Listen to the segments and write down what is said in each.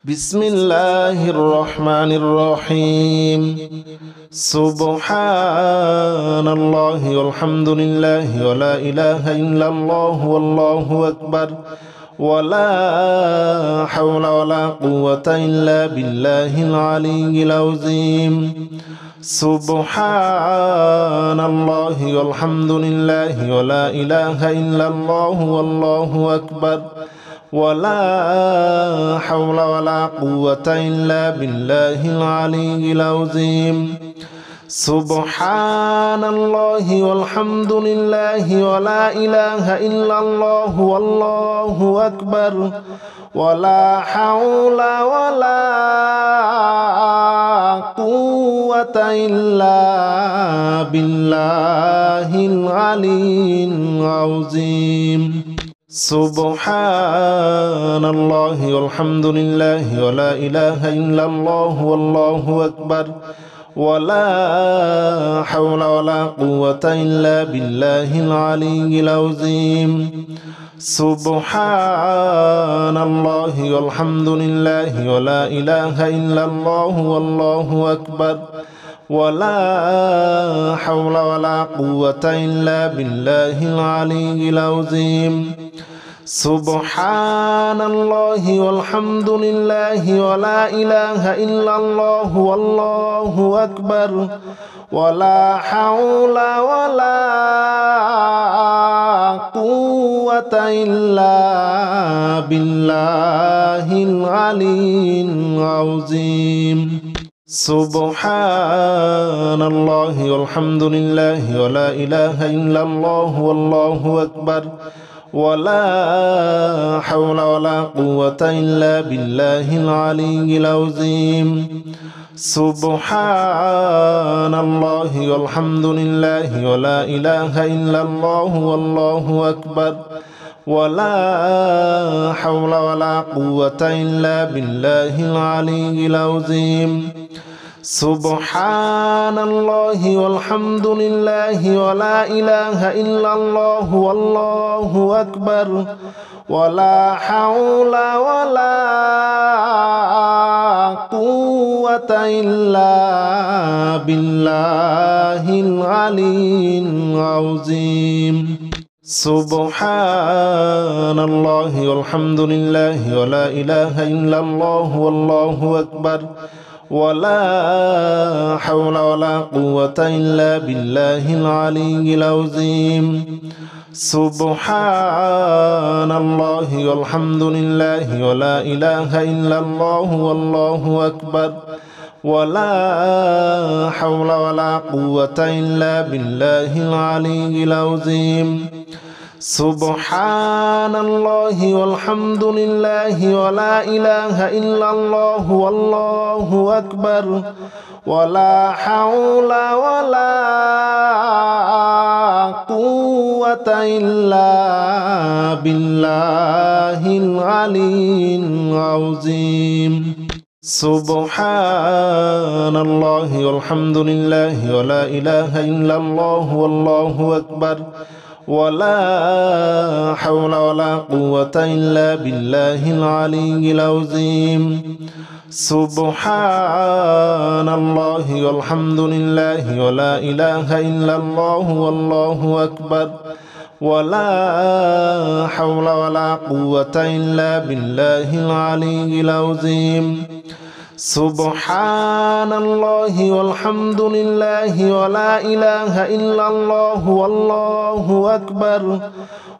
بسم الله الرحمن الرحيم. سبحان الله والحمد لله ولا إله إلا الله والله أكبر ولا حول ولا قوة إلا بالله العلي العظيم. سبحان الله والحمد لله ولا إله إلا الله والله أكبر ولا حول ولا قوة إلا بالله العلي العظيم. سبحان الله والحمد لله ولا إله إلا الله والله أكبر ولا حول ولا قوة إلا بالله العلي العظيم. سبحان الله والحمد لله ولا إله إلا الله والله أكبر ولا حول ولا قوة إلا بالله العلي العظيم. سبحان الله والحمد لله ولا إله إلا الله والله أكبر ولا حول ولا قوة إلا بالله العلي العظيم. سبحان الله والحمد لله ولا إله إلا الله والله أكبر ولا حول ولا قوة إلا بالله العلي العظيم. سبحان الله والحمد لله ولا إله إلا الله والله أكبر ولا حول ولا قوة إلا بالله العلي العظيم. سبحان الله والحمد لله ولا إله إلا الله والله أكبر ولا حول ولا قوة إلا بالله العلي العظيم. سبحان الله والحمد لله ولا إله إلا الله والله أكبر ولا حول ولا قوة إلا بالله العلي العظيم. سبحان الله والحمد لله ولا إله إلا الله والله أكبر ولا حول ولا قوة إلا بالله العلي العظيم. سبحان الله والحمد لله ولا إله إلا الله والله أكبر ولا حول ولا قوة إلا بالله العلي العظيم. سبحان الله والحمد لله ولا إله إلا الله والله أكبر ولا حول ولا قوة إلا بالله العلي العظيم. سبحان الله والحمد لله ولا إله إلا الله والله أكبر ولا حول ولا قوة إلا بالله العلي العظيم. سبحان الله والحمد لله ولا إله إلا الله والله أكبر ولا حول ولا قوة إلا بالله العلي العظيم. سبحان الله والحمد لله ولا إله إلا الله والله أكبر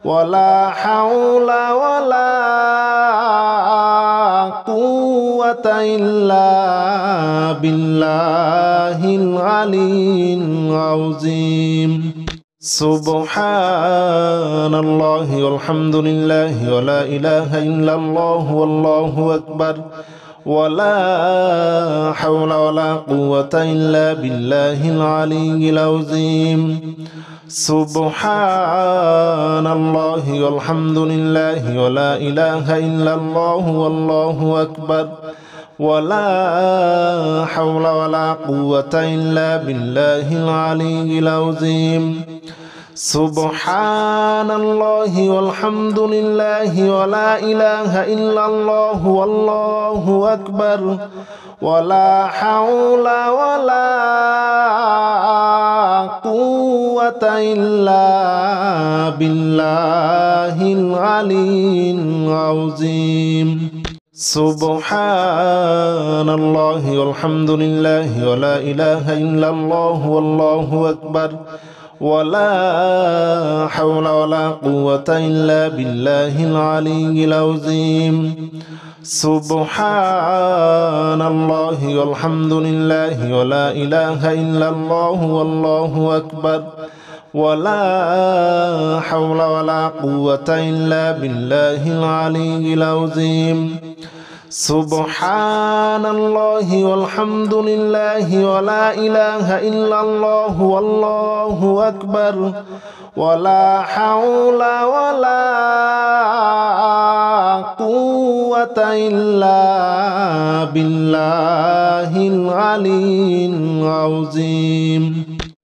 ولا حول ولا قوة إلا بالله العلي العظيم. سبحان الله والحمد لله ولا إله إلا الله والله أكبر ولا حول ولا قوة إلا بالله العلي العظيم. سبحان الله والحمد لله ولا إله إلا الله والله أكبر ولا حول ولا قوة إلا بالله العلي العظيم. سبحان الله والحمد لله ولا إله إلا الله والله أكبر ولا حول ولا قوة إلا بالله العلي العظيم سبحان الله والحمد لله ولا إله إلا الله والله أكبر ولا حول ولا قوة إلا بالله العلي العظيم سبحان الله والحمد لله ولا إله إلا الله والله أكبر ولا حول ولا قوة إلا بالله العلي العظيم سبحان الله والحمد لله ولا إله إلا الله والله أكبر ولا حول ولا قوة إلا بالله العلي العظيم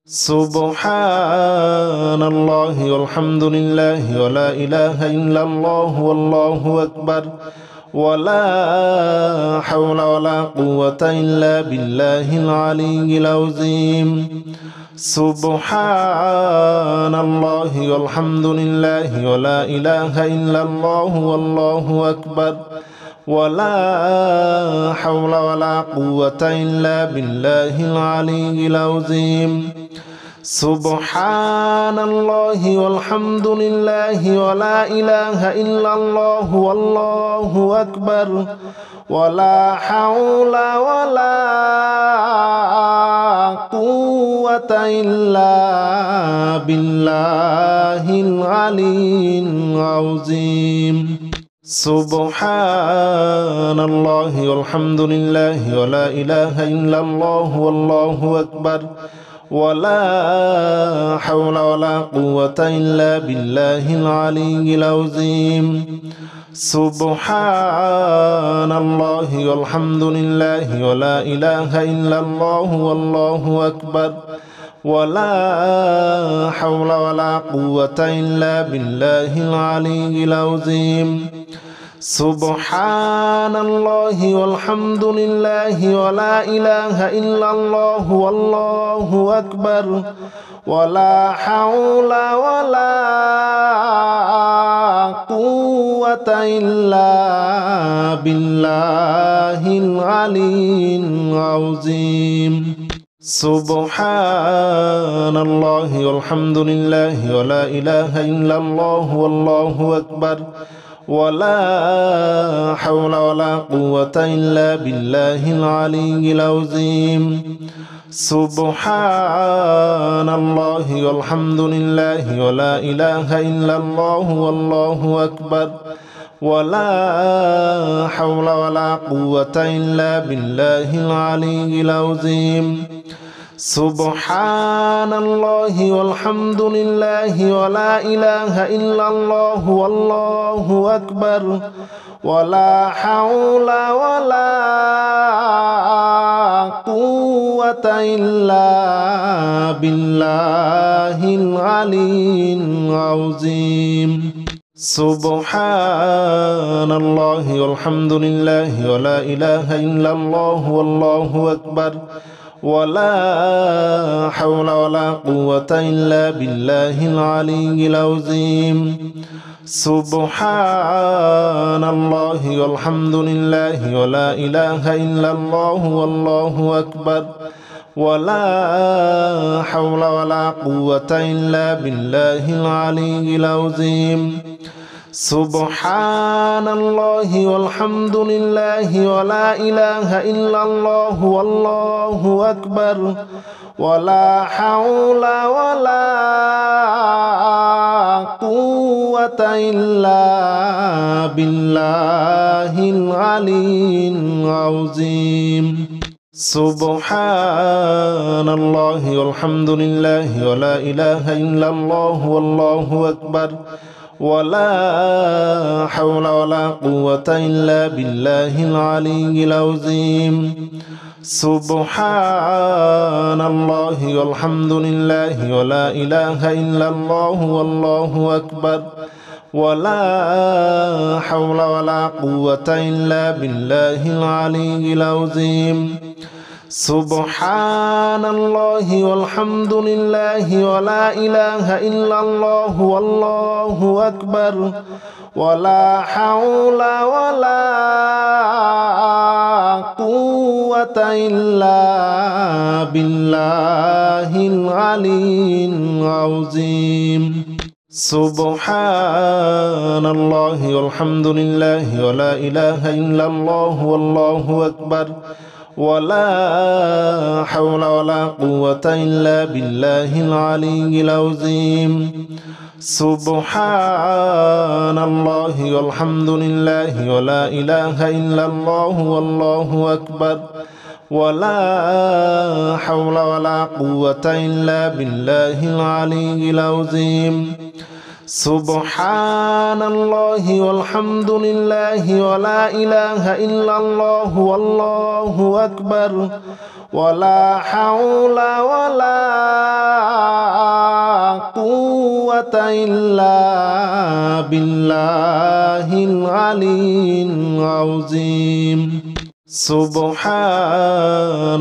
سبحان الله والحمد لله ولا إله إلا الله والله أكبر ولا حول ولا قوة إلا بالله العلي العظيم سبحان الله والحمد لله ولا إله إلا الله والله أكبر ولا حول ولا قوة إلا بالله العلي العظيم سبحان الله والحمد لله ولا إله إلا الله والله أكبر ولا حول ولا قوة إلا بالله العلي العظيم سبحان الله والحمد لله ولا إله إلا الله والله أكبر ولا حول ولا قوة إلا بالله العلي العظيم سبحان الله والحمد لله ولا إله إلا الله والله أكبر ولا حول ولا قوة إلا بالله العلي العظيم سبحان الله والحمد لله ولا إله إلا الله والله أكبر ولا حول ولا قوة إلا بالله العلي العظيم سبحان الله والحمد لله ولا إله إلا الله والله أكبر ولا حول ولا قوة إلا بالله العلي العظيم سبحان الله والحمد لله ولا إله إلا الله والله أكبر ولا حول ولا قوة إلا بالله العلي العظيم سبحان الله والحمد لله ولا إله إلا الله والله أكبر ولا حول ولا قوة إلا بالله العلي العظيم سبحان الله والحمد لله ولا إله إلا الله والله أكبر ولا حول ولا قوة إلا بالله العلي العظيم سبحان الله والحمد لله ولا إله إلا الله والله أكبر ولا حول ولا قوة إلا بالله العلي العظيم سبحان الله والحمد لله ولا إله إلا الله والله أكبر ولا حول ولا قوة إلا بالله العلي العظيم سبحان الله والحمد لله ولا إله إلا الله والله أكبر ولا حول ولا قوة إلا بالله العلي العظيم سبحان الله والحمد لله ولا إله إلا الله والله أكبر ولا حول ولا قوة إلا بالله العلي العظيم سبحان الله والحمد لله ولا إله إلا الله والله أكبر ولا حول ولا قوة إلا بالله العلي العظيم سبحان الله والحمد لله ولا إله إلا الله والله أكبر ولا حول ولا قوة إلا بالله العلي العظيم سبحان الله والحمد لله ولا إله إلا الله والله أكبر ولا حول ولا قوة إلا بالله العلي العظيم سبحان الله والحمد لله ولا إله إلا الله والله أكبر ولا حول ولا قوة إلا بالله العلي العظيم سبحان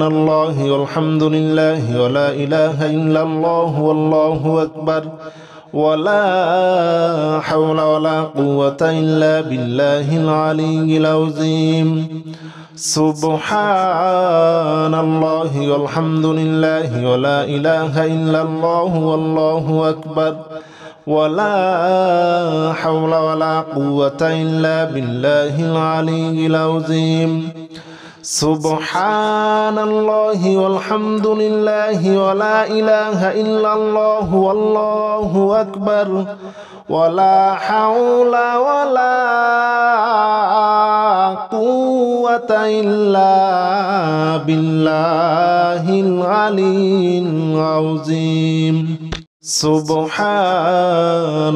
الله والحمد لله ولا إله إلا الله والله أكبر ولا حول ولا قوة إلا بالله العلي العظيم سبحان الله والحمد لله ولا إله إلا الله والله أكبر ولا حول ولا قوة إلا بالله العلي العظيم سبحان الله والحمد لله ولا إله إلا الله والله أكبر ولا حول ولا قوة إلا بالله العلي العظيم سبحان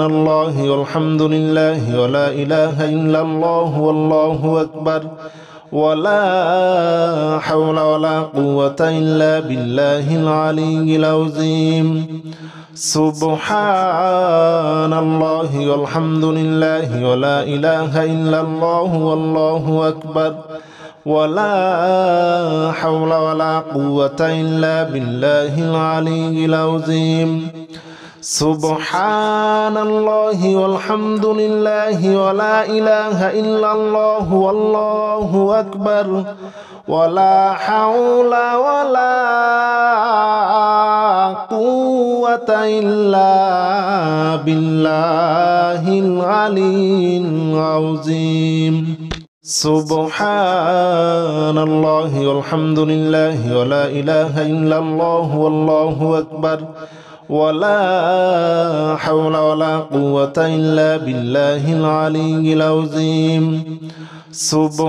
الله والحمد لله ولا إله إلا الله والله أكبر ولا حول ولا قوة إلا بالله العلي العظيم سبحان الله والحمد لله ولا إله إلا الله والله أكبر ولا حول ولا قوة إلا بالله العلي العظيم سبحان الله والحمد لله ولا إله إلا الله والله أكبر ولا حول ولا قوة إلا بالله العلي العظيم سبحان الله والحمد لله ولا إله إلا الله والله أكبر ولا حول ولا قوة إلا بالله العلي العظيم سبحان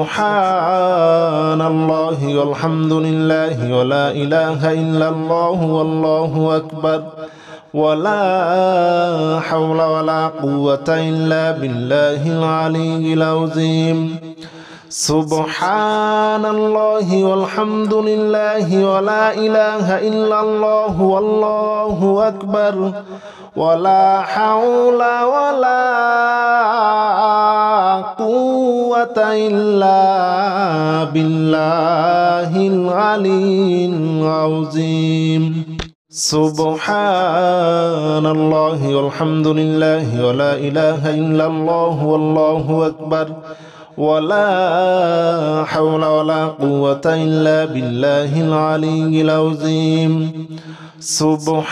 الله والحمد لله ولا إله إلا الله والله أكبر ولا حول ولا قوة إلا بالله العلي العظيم سبحان الله والحمد لله ولا إله إلا الله والله أكبر ولا حول ولا قوة إلا بالله العلي العظيم سبحان الله والحمد لله ولا إله إلا الله والله أكبر ولا حول ولا قوة إلا بالله العلي العظيم سبحان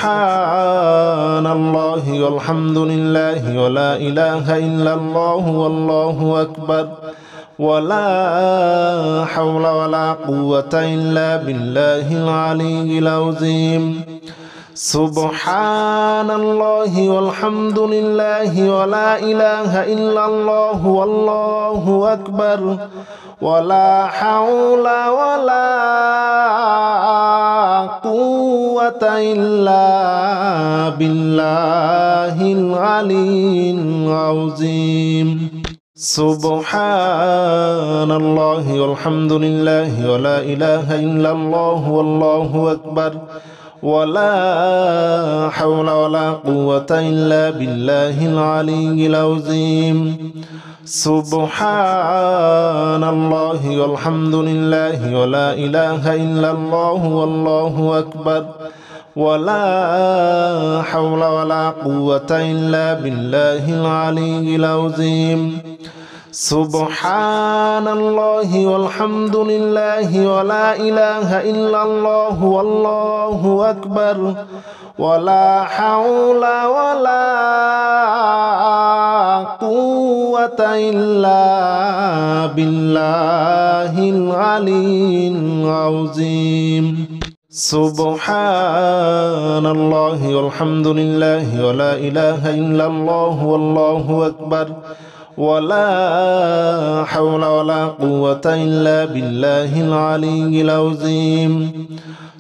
الله والحمد لله ولا إله إلا الله والله أكبر ولا حول ولا قوة إلا بالله العلي العظيم سبحان الله والحمد لله ولا إله إلا الله والله أكبر ولا حول ولا قوة قوة إلا بالله العلي العظيم سبحان الله والحمد لله ولا إله إلا الله والله أكبر ولا حول ولا قوة إلا بالله العلي العظيم سبحان الله والحمد لله ولا إله إلا الله والله أكبر ولا حول ولا قوة إلا بالله العلي العظيم سبحان الله والحمد لله ولا إله إلا الله والله أكبر ولا حول ولا قوة إلا بالله العلي العظيم سبحان الله والحمد لله ولا إله إلا الله والله أكبر ولا حول ولا قوة إلا بالله العلي العظيم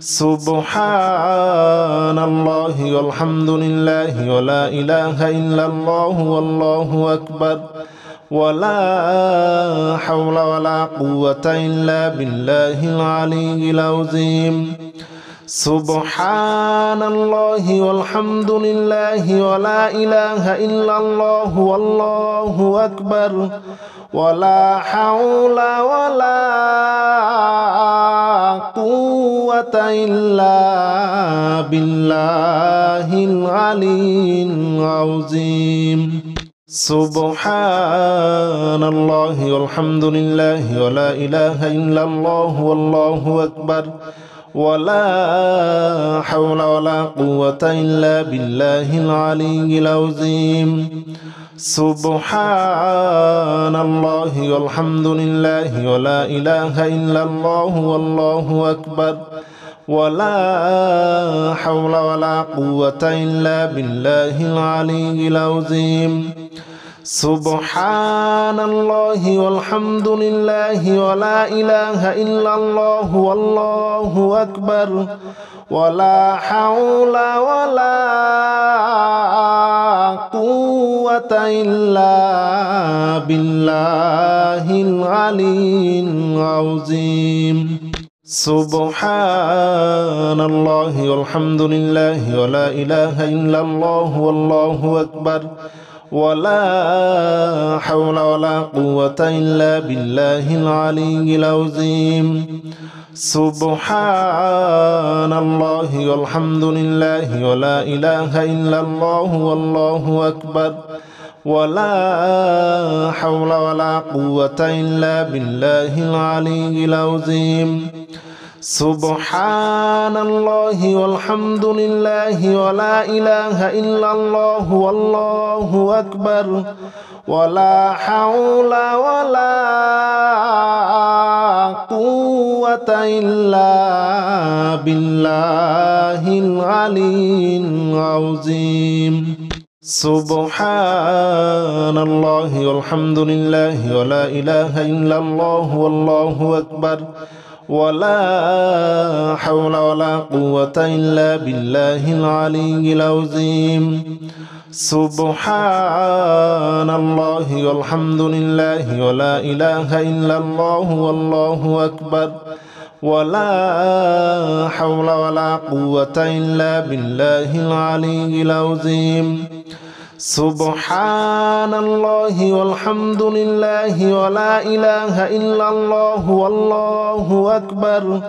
سبحان الله والحمد لله ولا إله إلا الله والله أكبر ولا حول ولا قوة إلا بالله العلي العظيم سبحان الله والحمد لله ولا إله إلا الله والله أكبر ولا حول ولا قوة إلا بالله العلي العظيم سبحان الله والحمد لله ولا إله إلا الله والله أكبر ولا حول ولا قوة إلا بالله العلي العظيم سبحان الله والحمد لله ولا إله إلا الله والله أكبر ولا حول ولا قوة إلا بالله العلي العظيم سبحان الله والحمد لله ولا إله إلا الله والله أكبر ولا حول ولا قوة إلا بالله العلي العظيم سبحان الله والحمد لله ولا إله إلا الله والله أكبر ولا حول ولا قوة إلا بالله العلي العظيم سبحان الله والحمد لله ولا إله إلا الله والله أكبر ولا حول ولا قوة إلا بالله العلي العظيم سبحان الله والحمد لله ولا إله إلا الله والله أكبر ولا حول ولا قوة إلا بالله العلي العظيم سبحان الله والحمد لله ولا إله إلا الله والله أكبر ولا حول ولا قوة إلا بالله العلي العظيم سبحان الله والحمد لله ولا إله إلا الله والله أكبر ولا حول ولا قوة إلا بالله العلي العظيم سبحان الله والحمد لله ولا إله إلا الله والله أكبر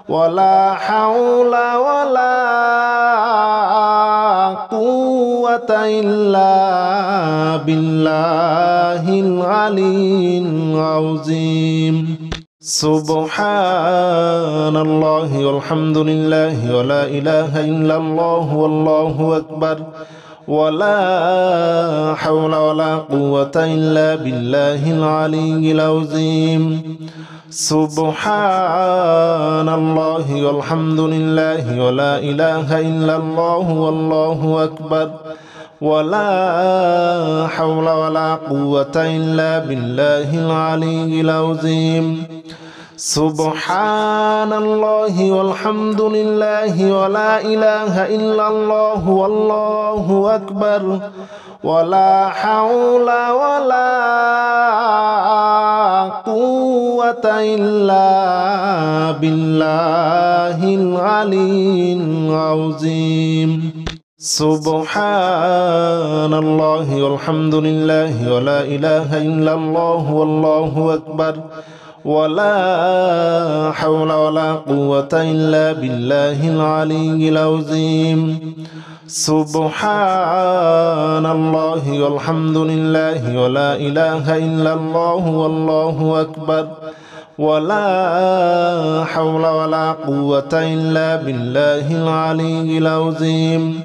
ولا حول ولا قوة إلا بالله العلي العظيم سبحان الله والحمد لله ولا إله إلا الله والله أكبر ولا حول ولا قوة إلا بالله العلي العظيم سبحان الله والحمد لله ولا إله إلا الله والله أكبر ولا حول ولا قوة إلا بالله العلي العظيم سبحان الله والحمد لله ولا إله إلا الله والله أكبر ولا حول ولا قوة إلا بالله العلي العظيم سبحان الله والحمد لله ولا إله إلا الله والله أكبر ولا حول ولا قوة إلا بالله العلي العظيم سبحان الله والحمد لله ولا إله إلا الله والله أكبر ولا حول ولا قوة إلا بالله العلي العظيم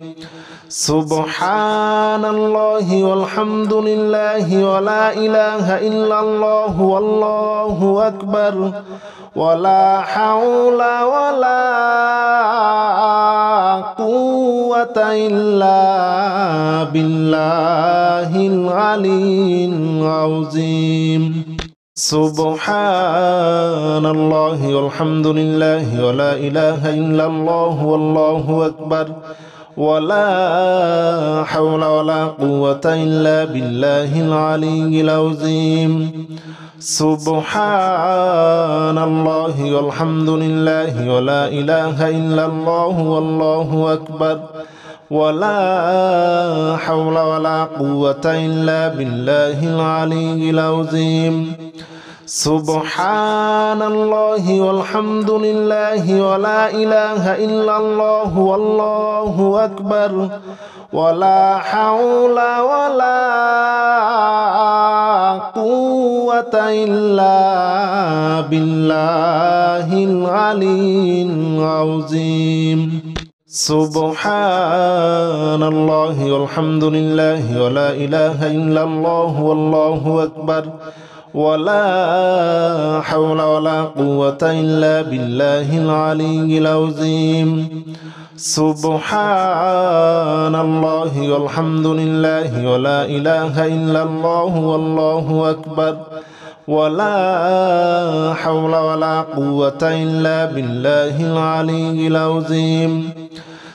سبحان الله والحمد لله ولا إله إلا الله والله أكبر ولا حول ولا قوة إلا بالله العلي العظيم سبحان الله والحمد لله ولا إله إلا الله والله أكبر ولا حول ولا قوة إلا بالله العلي العظيم سبحان الله والحمد لله ولا إله إلا الله والله أكبر ولا حول ولا قوة إلا بالله العلي العظيم سبحان الله والحمد لله ولا إله إلا الله والله أكبر ولا حول ولا قوة إلا بالله العلي العظيم سبحان الله والحمد لله ولا إله إلا الله والله أكبر ولا حول ولا قوة إلا بالله العلي العظيم سبحان الله والحمد لله ولا إله إلا الله والله أكبر ولا حول ولا قوة إلا بالله العلي العظيم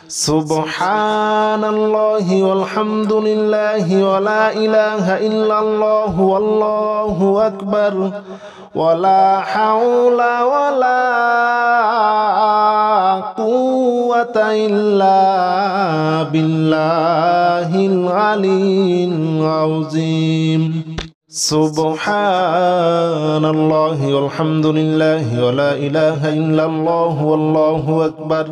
سبحان الله والحمد لله ولا إله إلا الله والله أكبر ولا حول ولا قوة إلا بالله العلي العظيم سبحان الله والحمد لله ولا إله إلا الله والله أكبر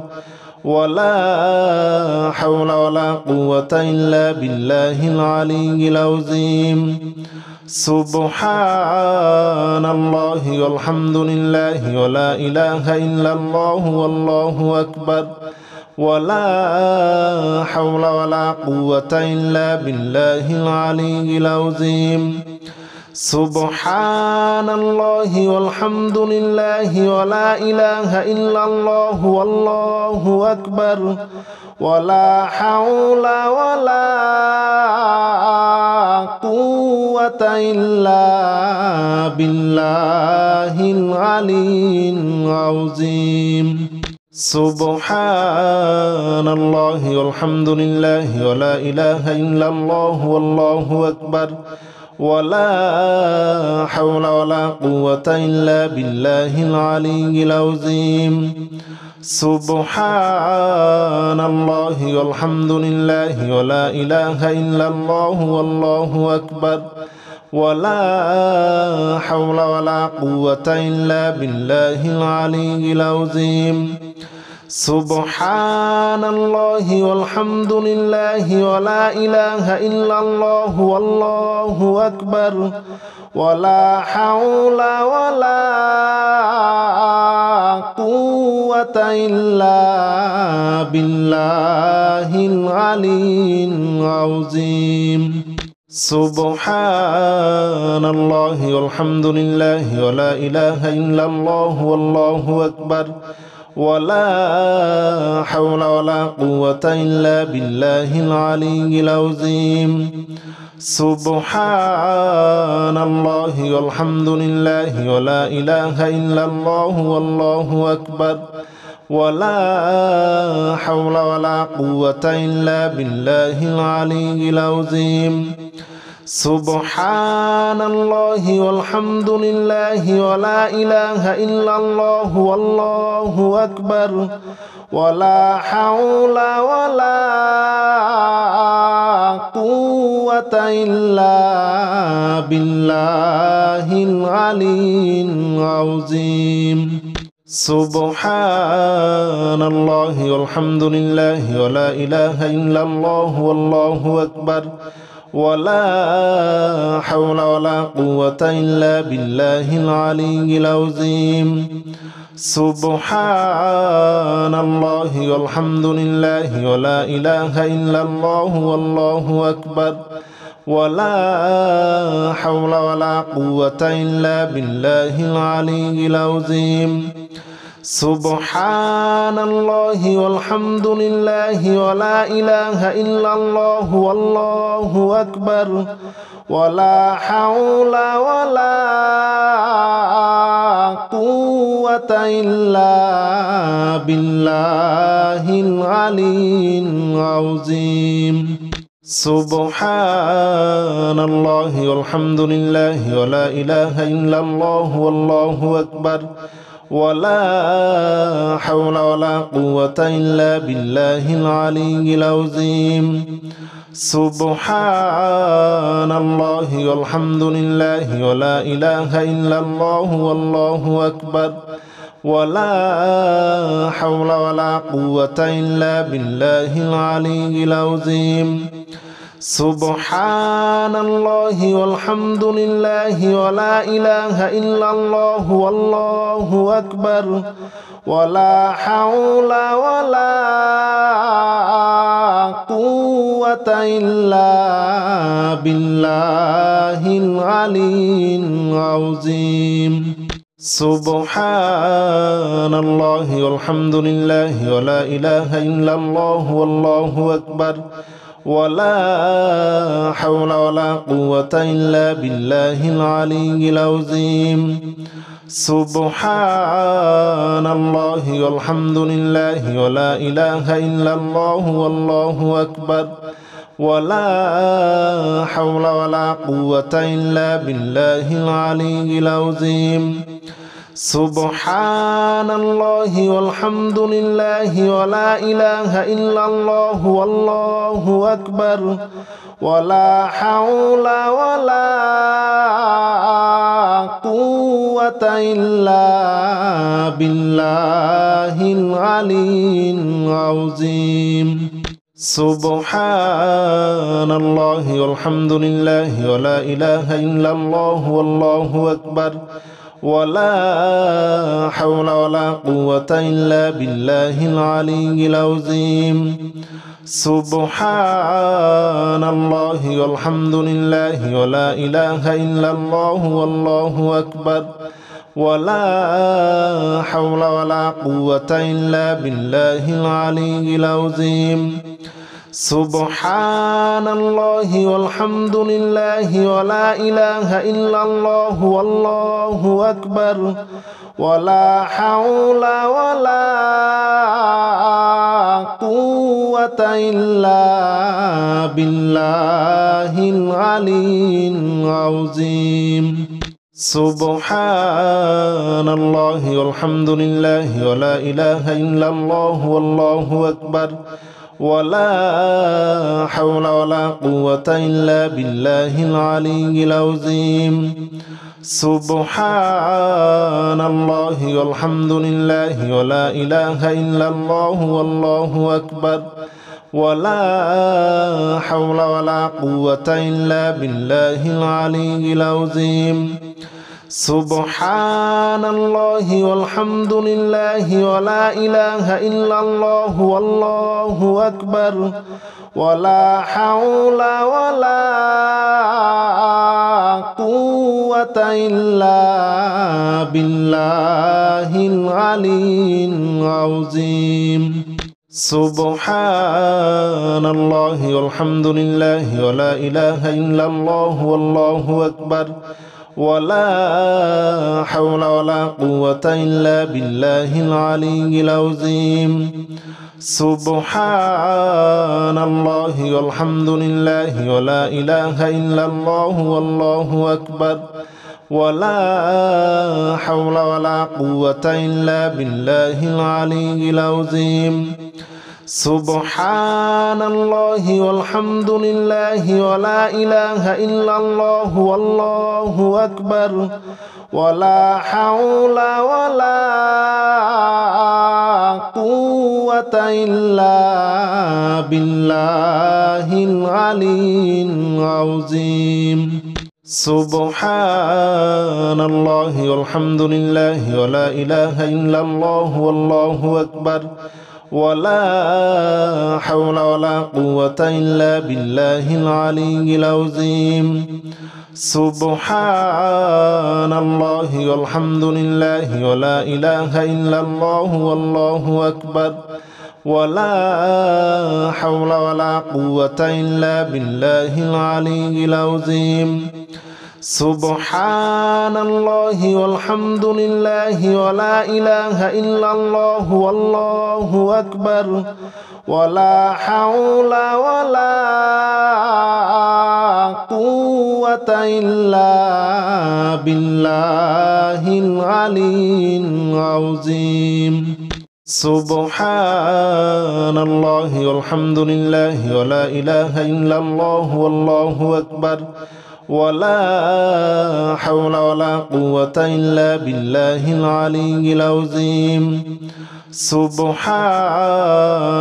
ولا حول ولا قوة إلا بالله العلي العظيم سبحان الله والحمد لله ولا إله إلا الله والله أكبر ولا حول ولا قوة إلا بالله العلي العظيم سبحان الله والحمد لله ولا إله إلا الله والله أكبر ولا حول ولا قوة إلا بالله العلي العظيم سبحان الله والحمد لله ولا إله إلا الله والله أكبر ولا حول ولا قوة إلا بالله العلي العظيم سبحان الله والحمد لله ولا إله إلا الله والله أكبر ولا حول ولا قوة إلا بالله العلي العظيم سبحان الله والحمد لله ولا إله إلا الله والله أكبر ولا حول ولا قوة إلا بالله العلي العظيم سبحان الله والحمد لله ولا إله إلا الله والله أكبر ولا حول ولا قوة إلا بالله العلي العظيم سبحان الله والحمد لله ولا إله إلا الله والله أكبر ولا حول ولا قوة إلا بالله العلي العظيم سبحان الله والحمد لله ولا إله إلا الله والله أكبر ولا حول ولا قوة إلا بالله العلي العظيم سبحان الله والحمد لله ولا إله إلا الله والله أكبر ولا حول ولا قوة إلا بالله العلي العظيم سبحان الله والحمد لله ولا إله إلا الله والله أكبر ولا حول ولا قوة إلا بالله العلي العظيم سبحان الله والحمد لله ولا إله إلا الله والله أكبر ولا حول ولا قوة إلا بالله العلي العظيم سبحان الله والحمد لله ولا إله إلا الله والله أكبر ولا حول ولا قوة إلا بالله العلي العظيم سبحان الله والحمد لله ولا إله إلا الله والله أكبر ولا حول ولا قوة إلا بالله العلي العظيم سبحان الله والحمد لله ولا إله إلا الله والله أكبر ولا حول ولا قوة إلا بالله العلي العظيم سبحان الله والحمد لله ولا إله إلا الله والله أكبر ولا حول ولا قوة إلا بالله العلي العظيم سبحان الله والحمد لله ولا إله إلا الله والله أكبر ولا حول ولا قوة إلا بالله العلي العظيم سبحان الله والحمد لله ولا إله إلا الله والله أكبر ولا حول ولا قوة إلا بالله العلي العظيم سبحان الله والحمد لله ولا إله إلا الله والله أكبر ولا حول ولا قوة إلا بالله العلي العظيم سبحان الله والحمد لله ولا إله إلا الله والله أكبر ولا حول ولا قوة إلا بالله العلي العظيم سبحان الله والحمد لله ولا إله إلا الله والله أكبر ولا حول ولا قوة إلا بالله العلي العظيم سبحان الله والحمد لله ولا إله إلا الله والله أكبر ولا حول ولا قوة إلا بالله العلي العظيم سبحان الله والحمد لله ولا إله إلا الله والله أكبر ولا حول ولا قوة إلا بالله العلي العظيم سبحان الله والحمد لله ولا إله إلا الله والله أكبر ولا حول ولا قوة إلا بالله العلي العظيم سبحان الله والحمد لله ولا إله إلا الله والله أكبر ولا حول ولا قوة إلا بالله العلي العظيم سبحان الله والحمد لله ولا إله إلا الله والله أكبر ولا حول ولا قوة إلا بالله العلي العظيم سبحان الله والحمد لله ولا إله إلا الله والله أكبر ولا حول ولا قوة إلا بالله العلي العظيم سبحان الله والحمد لله ولا إله إلا الله والله أكبر ولا حول ولا قوة إلا بالله العلي العظيم سبحان الله والحمد لله ولا إله إلا الله والله أكبر ولا حول ولا قوة إلا بالله العلي العظيم سبحان الله والحمد لله ولا إله إلا الله والله أكبر ولا حول ولا قوة إلا بالله العلي العظيم سبحان الله والحمد لله ولا إله إلا الله والله أكبر ولا حول ولا قوة إلا بالله العلي العظيم سبحان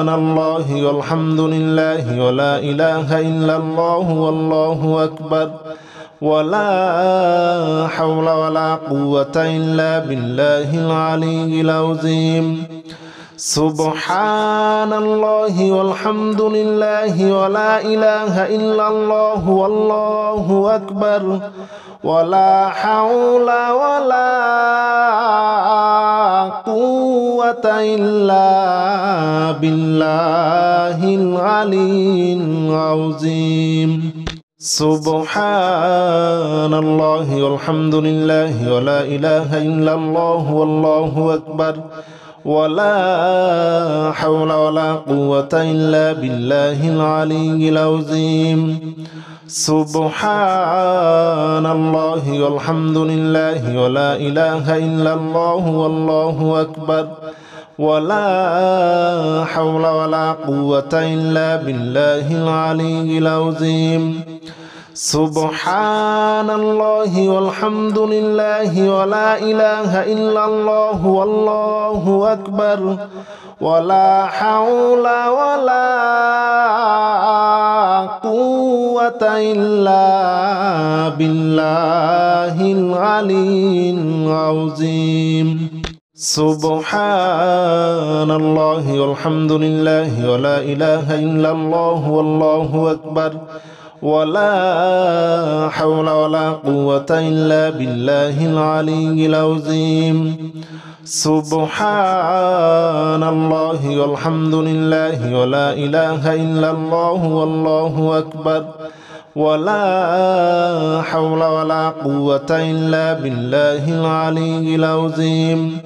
الله والحمد لله ولا إله إلا الله والله أكبر ولا حول ولا قوة إلا بالله العلي العظيم سبحان الله والحمد لله ولا إله إلا الله والله أكبر ولا حول ولا قوة إلا بالله العلي العظيم سبحان الله والحمد لله ولا إله إلا الله والله أكبر ولا حول ولا قوة إلا بالله العلي العظيم سبحان الله والحمد لله ولا إله إلا الله والله أكبر ولا حول ولا قوة إلا بالله العلي العظيم سبحان الله والحمد لله ولا إله إلا الله والله أكبر ولا حول ولا قوة إلا بالله العلي العظيم سبحان الله والحمد لله ولا إله إلا الله والله أكبر ولا حول ولا قوة إلا بالله العلي العظيم سبحان الله والحمد لله ولا إله إلا الله والله أكبر ولا حول ولا قوة إلا بالله العلي العظيم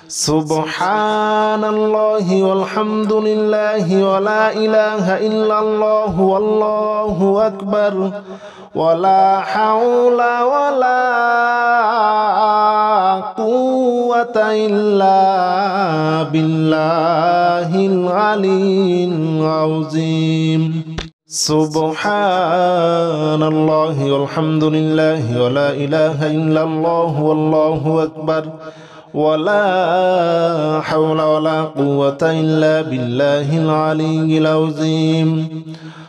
سبحان الله والحمد لله ولا إله إلا الله والله أكبر ولا حول ولا قوة إلا بالله العلي العظيم سبحان الله والحمد لله ولا إله إلا الله والله أكبر ولا حول ولا قوة إلا بالله العلي العظيم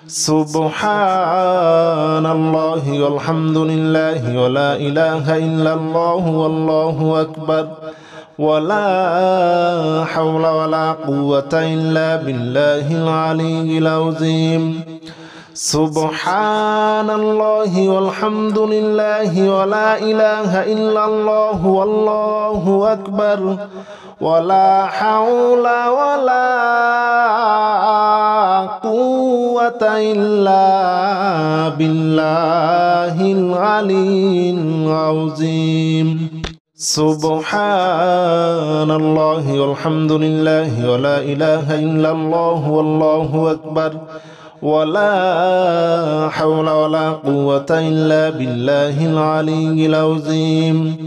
سبحان الله والحمد لله ولا إله إلا الله والله أكبر ولا حول ولا قوة إلا بالله العلي العظيم سبحان الله والحمد لله ولا إله إلا الله والله أكبر ولا حول ولا قوة إلا بالله العلي العظيم سبحان الله والحمد لله ولا إله إلا الله والله أكبر ولا حول ولا قوة إلا بالله العلي العظيم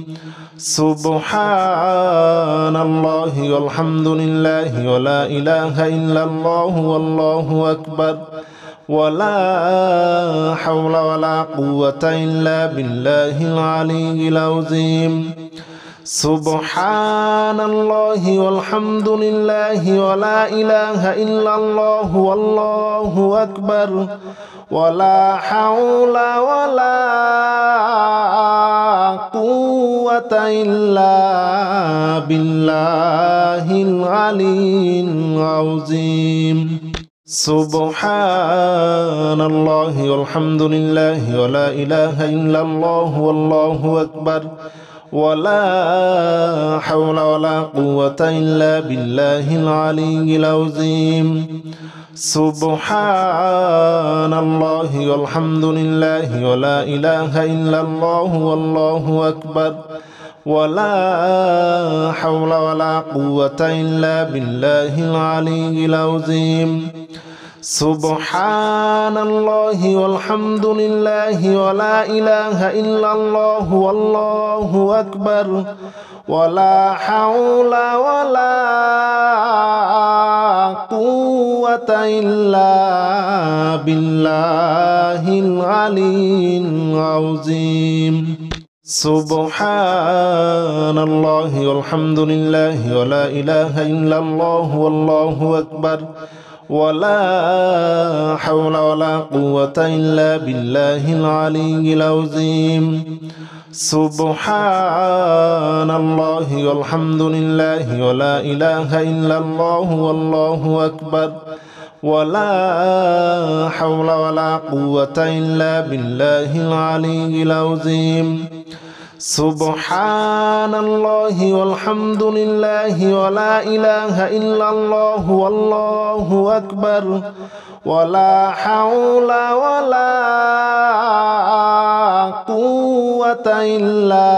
سبحان الله والحمد لله ولا إله إلا الله والله أكبر ولا حول ولا قوة إلا بالله العلي العظيم سبحان الله والحمد لله ولا إله إلا الله والله أكبر ولا حول ولا قوة إلا بالله العلي العظيم سبحان الله والحمد لله ولا إله إلا الله والله أكبر ولا حول ولا قوة إلا بالله العلي العظيم سبحان الله والحمد لله ولا إله إلا الله والله أكبر ولا حول ولا قوة إلا بالله العلي العظيم سبحان الله والحمد لله ولا إله إلا الله والله أكبر ولا حول ولا قوة إلا بالله العلي العظيم سبحان الله والحمد لله ولا إله إلا الله والله أكبر ولا حول ولا قوة إلا بالله العلي العظيم سبحان الله والحمد لله ولا إله إلا الله والله أكبر ولا حول ولا قوة إلا بالله العلي العظيم سبحان الله والحمد لله ولا إله إلا الله والله أكبر ولا حول ولا قوة إلا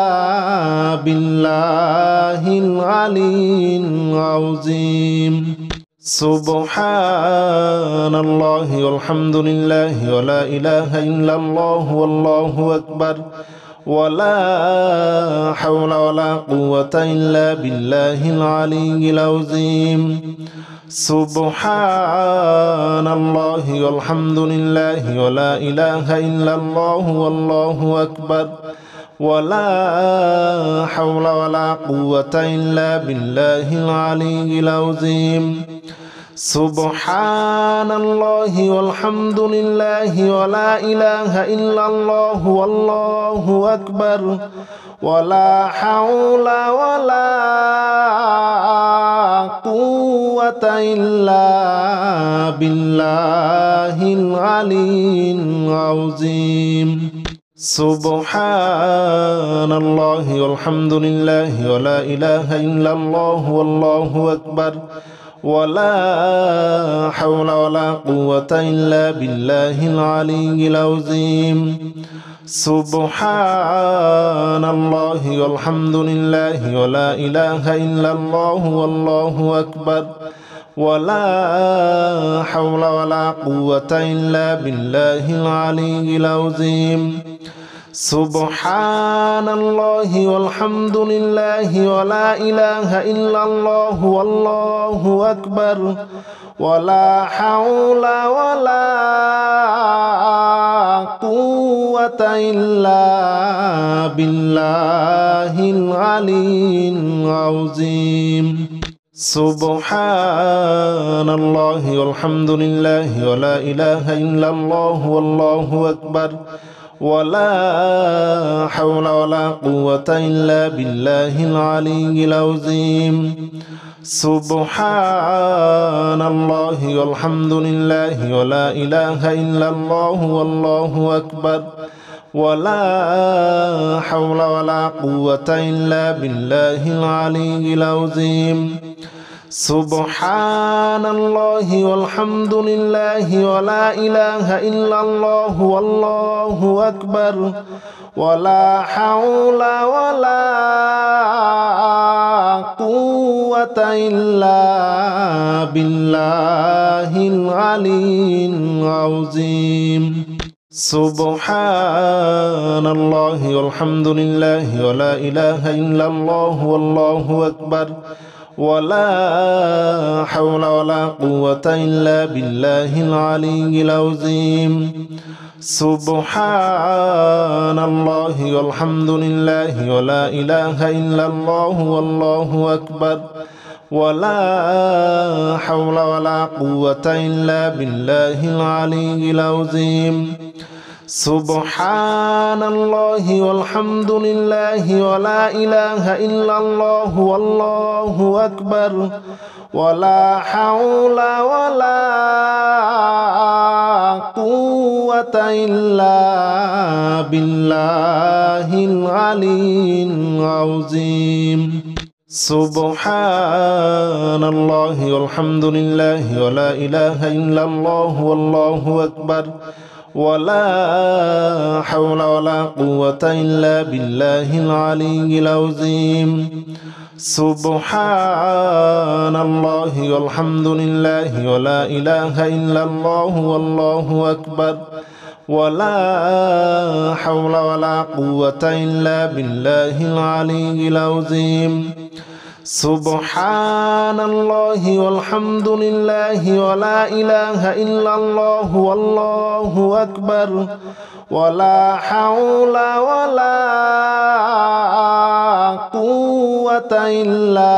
بالله العلي العظيم سبحان الله والحمد لله ولا إله إلا الله والله أكبر ولا حول ولا قوة إلا بالله العلي العظيم سبحان الله والحمد لله ولا إله إلا الله والله أكبر ولا حول ولا قوة إلا بالله العلي العظيم سبحان الله والحمد لله ولا إله إلا الله والله أكبر ولا حول ولا قوة إلا بالله العلي العظيم سبحان الله والحمد لله ولا إله إلا الله والله أكبر ولا حول ولا قوة إلا بالله العلي العظيم سبحان الله والحمد لله ولا إله إلا الله والله أكبر ولا حول ولا قوة إلا بالله العلي العظيم سبحان الله والحمد لله ولا إله إلا الله والله أكبر ولا حول ولا قوة إلا بالله العلي العظيم سبحان الله والحمد لله ولا إله إلا الله والله أكبر ولا حول ولا قوة إلا بالله العلي العظيم سبحان الله والحمد لله ولا إله إلا الله والله أكبر ولا حول ولا قوة إلا بالله العلي العظيم سبحان الله والحمد لله ولا إله إلا الله والله أكبر ولا حول ولا قوة إلا بالله العلي العظيم سبحان الله والحمد لله ولا إله إلا الله والله أكبر ولا حول ولا قوة إلا بالله العلي العظيم سبحان الله والحمد لله ولا إله إلا الله والله أكبر ولا حول ولا قوة إلا بالله العلي العظيم سبحان الله والحمد لله ولا إله إلا الله والله أكبر ولا حول ولا قوة إلا بالله العلي العظيم سبحان الله والحمد لله ولا إله إلا الله والله أكبر ولا حول ولا قوة إلا بالله العلي العظيم سبحان الله والحمد لله ولا إله إلا الله والله أكبر ولا حول ولا قوة إلا بالله العلي العظيم سبحان الله والحمد لله ولا إله إلا الله والله أكبر ولا حول ولا قوة إلا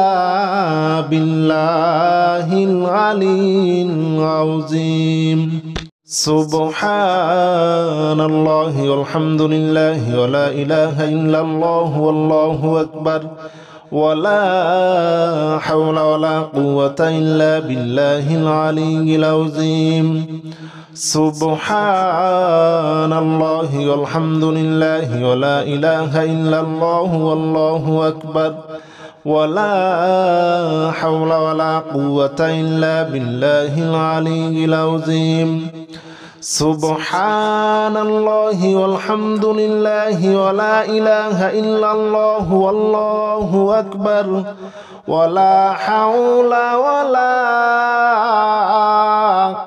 بالله العلي العظيم سبحان الله والحمد لله ولا إله إلا الله والله أكبر ولا حول ولا قوة إلا بالله العلي العظيم سبحان الله والحمد لله ولا إله إلا الله والله أكبر ولا حول ولا قوة إلا بالله العلي العظيم سبحان الله والحمد لله ولا إله إلا الله والله أكبر ولا حول ولا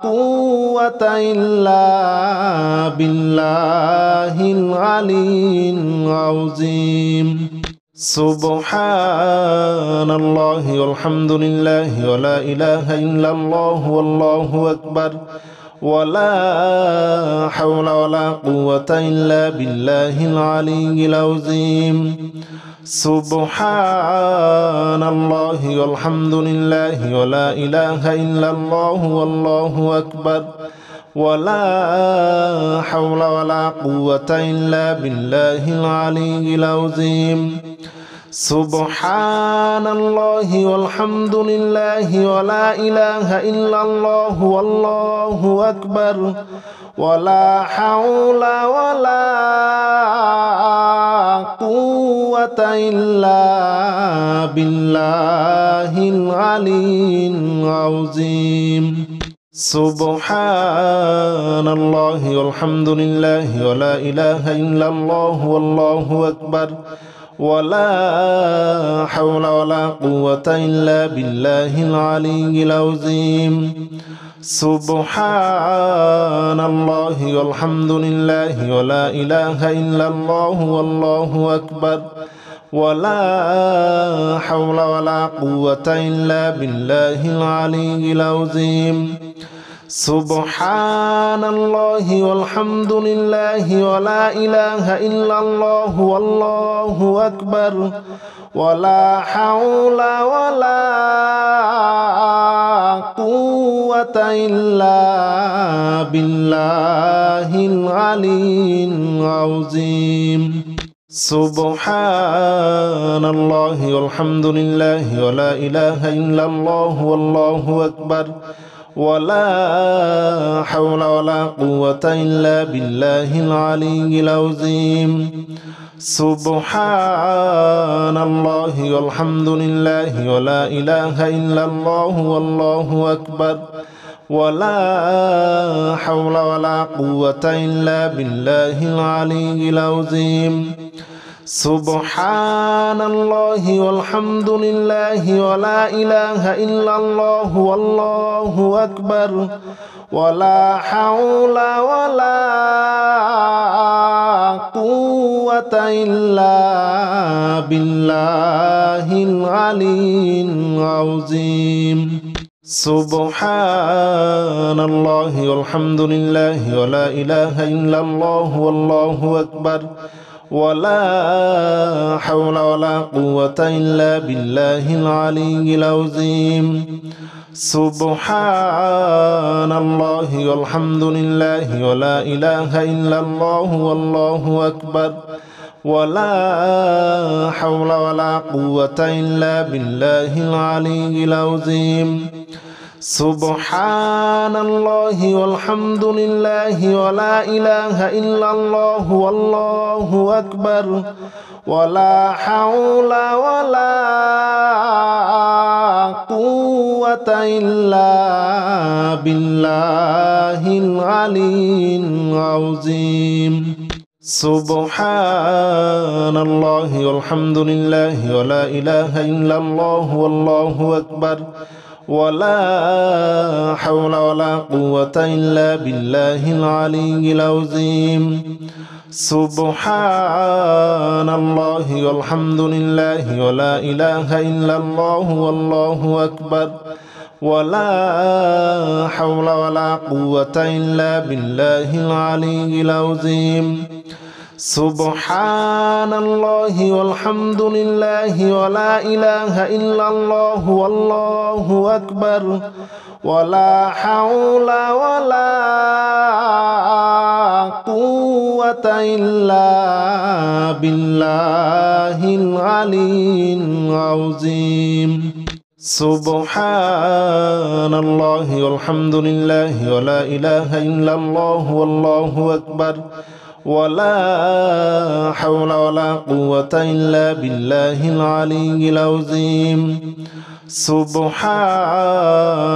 قوة إلا بالله العلي العظيم سبحان الله والحمد لله ولا إله إلا الله والله أكبر ولا حول ولا قوة إلا بالله العلي العظيم سبحان الله والحمد لله ولا إله إلا الله والله أكبر ولا حول ولا قوة إلا بالله العلي العظيم سبحان الله والحمد لله ولا إله إلا الله والله أكبر ولا حول ولا قوة إلا بالله العلي العظيم سبحان الله والحمد لله ولا إله إلا الله والله أكبر ولا حول ولا قوة إلا بالله العلي العظيم سبحان الله والحمد لله ولا إله إلا الله والله أكبر ولا حول ولا قوة إلا بالله العلي العظيم سبحان الله والحمد لله ولا إله إلا الله والله أكبر ولا حول ولا قوة إلا بالله العلي العظيم سبحان الله والحمد لله ولا إله إلا الله والله أكبر ولا حول ولا قوة إلا بالله العلي العظيم سبحان الله والحمد لله ولا إله إلا الله والله أكبر ولا حول ولا قوة إلا بالله العلي العظيم سبحان الله والحمد لله ولا إله إلا الله والله أكبر ولا حول ولا قوة إلا بالله العلي العظيم سبحان الله والحمد لله ولا إله إلا الله والله أكبر ولا حول ولا قوة إلا بالله العلي العظيم سبحان الله والحمد لله ولا إله إلا الله والله أكبر ولا حول ولا قوة إلا بالله العلي العظيم سبحان الله والحمد لله ولا إله إلا الله والله أكبر ولا حول ولا قوة إلا بالله العلي العظيم سبحان الله والحمد لله ولا إله إلا الله والله أكبر ولا حول ولا قوة إلا بالله العلي العظيم سبحان الله والحمد لله ولا إله إلا الله والله أكبر ولا حول ولا قوة إلا بالله العلي العظيم سبحان الله والحمد لله ولا إله إلا الله والله أكبر ولا حول ولا قوة إلا بالله العلي العظيم سبحان الله والحمد لله ولا إله إلا الله والله أكبر ولا حول ولا قوة إلا بالله العلي العظيم سبحان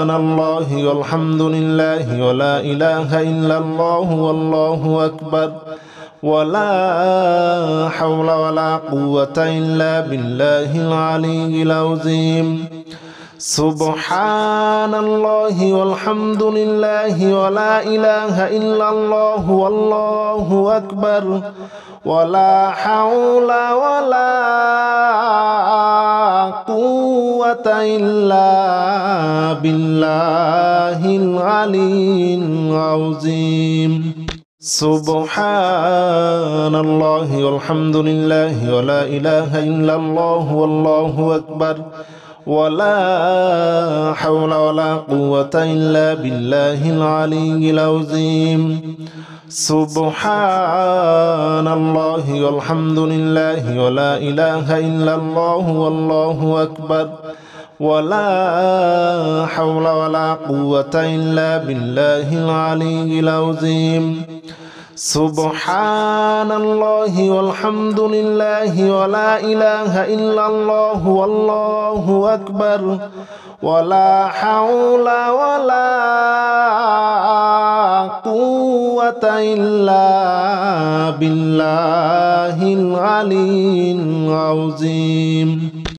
الله والحمد لله ولا إله إلا الله والله أكبر ولا حول ولا قوة إلا بالله العلي العظيم سبحان الله والحمد لله ولا إله إلا الله والله أكبر ولا حول ولا قوة إلا بالله العلي العظيم سبحان الله والحمد لله ولا إله إلا الله والله أكبر ولا حول ولا قوة إلا بالله العلي العظيم سبحان الله والحمد لله ولا إله إلا الله والله أكبر ولا حول ولا قوة إلا بالله العلي العظيم سبحان الله والحمد لله ولا إله إلا الله والله أكبر ولا حول ولا قوة إلا بالله العلي العظيم